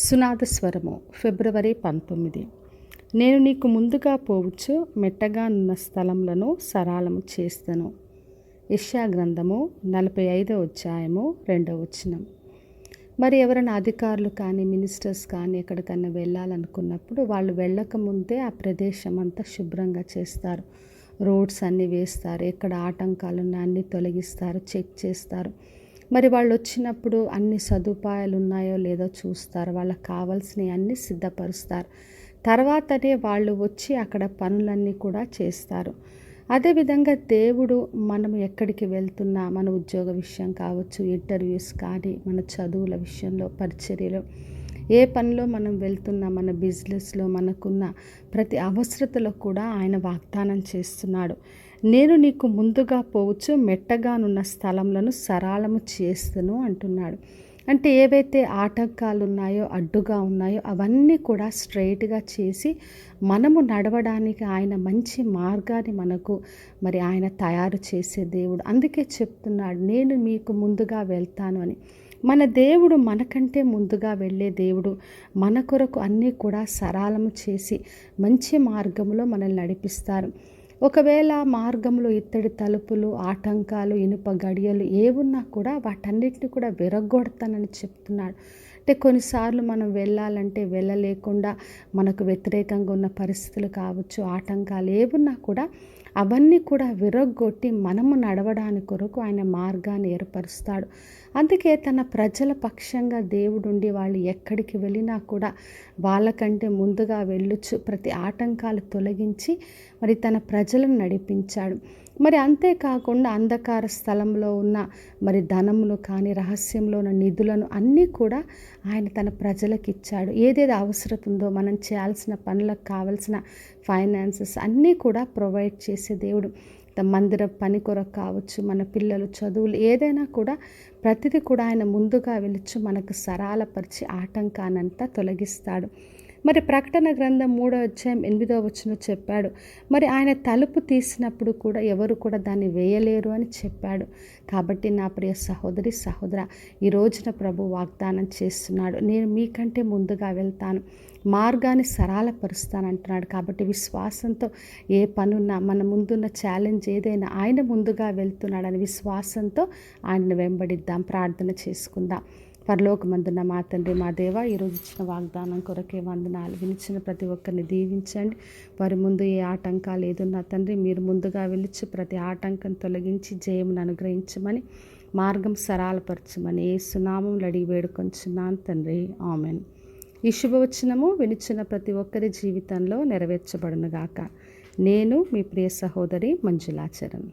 సునాద స్వరము ఫిబ్రవరి 19. నేను నీకు ముందుగా పోవచ్చు మెట్టగా నున్న స్థలములను సరాలము చేస్తను. యెషయా గ్రంథము 45వ అధ్యాయము 2వ వచనం. మరి ఎవరైనా అధికారులు కానీ మినిస్టర్స్ కానీ ఎక్కడికన్నా వెళ్ళాలనుకున్నప్పుడు వాళ్ళు వెళ్ళకముందే ఆ ప్రదేశం అంతా శుభ్రంగా చేస్తారు. రోడ్స్ అన్నీ వేస్తారు, ఎక్కడ ఆటంకాలు ఉన్నాయో అన్నీ తొలగిస్తారు, చెక్ చేస్తారు. మరి వాళ్ళు వచ్చినప్పుడు అన్ని సదుపాయాలు ఉన్నాయో లేదో చూస్తారు, వాళ్ళకి కావాల్సినవి అన్నీ సిద్ధపరుస్తారు. తర్వాతనే వాళ్ళు వచ్చి అక్కడ పనులన్నీ కూడా చేస్తారు. అదేవిధంగా దేవుడు మనము ఎక్కడికి వెళ్తున్నా, మన ఉద్యోగ విషయం కావచ్చు, ఇంటర్వ్యూస్ కానీ, మన చదువుల విషయంలో, పరిచర్యలో, ఏ పనిలో మనం వెళ్తున్నా, మన బిజినెస్లో మనకున్న ప్రతి అవసరతలో కూడా ఆయన వాగ్దానం చేస్తున్నాడు. నేను నీకు ముందుగా పోవచ్చు మెట్టగానున్న స్థలములను సరాలము చేస్తును అంటున్నాడు. అంటే ఏవైతే ఆటంకాలు ఉన్నాయో, అడ్డుగా ఉన్నాయో అవన్నీ కూడా స్ట్రైట్గా చేసి మనము నడవడానికి ఆయన మంచి మార్గాన్ని మనకు ఆయన తయారు చేసే దేవుడు. అందుకే చెప్తున్నాడు, నేను మీకు ముందుగా వెళ్తాను అని. మన దేవుడు మనకంటే ముందుగా వెళ్ళే దేవుడు. మన కొరకు అన్నీ కూడా సరళము చేసి మంచి మార్గంలో మనల్ని నడిపిస్తారు. ఒకవేళ మార్గంలో ఇత్తడి తలుపులు, ఆటంకాలు, ఇనుప గడియలు ఏవున్నా కూడా వాటన్నిటిని కూడా విరగ్గొడతానని చెప్తున్నాడు. అంటే కొన్నిసార్లు మనం వెళ్ళాలంటే వెళ్ళలేకుండా మనకు వ్యతిరేకంగా ఉన్న పరిస్థితులు కావచ్చు, ఆటంకాలు ఏవున్నా కూడా అవన్నీ కూడా విరగ్గొట్టి మనము నడవడానికి కొరకు ఆయన మార్గాన్ని ఏర్పరుస్తాడు. అందుకే తన ప్రజల పక్షంగా దేవుడుండి వాళ్ళు ఎక్కడికి వెళ్ళినా కూడా వాళ్ళకంటే ముందుగా వెళ్ళొచ్చు, ప్రతి ఆటంకాలు తొలగించి తన ప్రజలను నడిపించాడు. అంతేకాకుండా అంధకార స్థలంలో ఉన్న ధనములు కానీ, రహస్యంలో ఉన్న నిధులను అన్నీ కూడా ఆయన తన ప్రజలకు ఇచ్చాడు. ఏదేది అవసరం ఉందో మనం చేయాల్సిన పనులకు కావాల్సిన ఫైనాన్సెస్ అన్నీ కూడా ప్రొవైడ్ చేసే దేవుడు. మందిర పని కొరకు కావచ్చు, మన పిల్లలు చదువులు ఏదైనా కూడా ప్రతిదీ కూడా ఆయన ముందుగా వెళ్ళొచ్చు మనకు సరళపరిచి ఆటంకానంతా తొలగిస్తాడు. ప్రకటన గ్రంథం 3వ అధ్యాయం 8వ వచనం చెప్పాడు, ఆయన తలుపు తీసినప్పుడు కూడా ఎవరు కూడా దాన్ని వేయలేరు అని చెప్పాడు. కాబట్టి నా ప్రియ సహోదరి సహోదర, ఈ రోజున ప్రభు వాగ్దానం చేస్తున్నాడు, నేను మీకంటే ముందుగా వెళ్తాను, మార్గాన్ని సరళపరుస్తాను అంటున్నాడు. కాబట్టి విశ్వాసంతో ఏ పనున్నా, మన ముందున్న ఛాలెంజ్ ఏదైనా ఆయన ముందుగా వెళ్తున్నాడని విశ్వాసంతో ఆయనను వెంబడిద్దాం. ప్రార్థన చేసుకుందాం. పరలోకమందున్న మా తండ్రి, మా దేవ, ఈరోజు ఇచ్చిన వాగ్దానం కొరకే వందనాలు. వినిచిన ప్రతి ఒక్కరిని దీవించండి. వారి ముందు ఏ ఆటంకాలు ఏదున్నా తండ్రి మీరు ముందుగా వెళ్ళి ప్రతి ఆటంకం తొలగించి జయమును అనుగ్రహించమని, మార్గం సరళపరచమని యేసు నామములో అడిగి వేడుకొంచున్నాను తండ్రి, ఆమెన్. ఈ శుభవచనము వినిచిన ప్రతి ఒక్కరి జీవితంలో నెరవేర్చబడునుగాక. నేను మీ ప్రియ సహోదరి మంజులాచరణ్.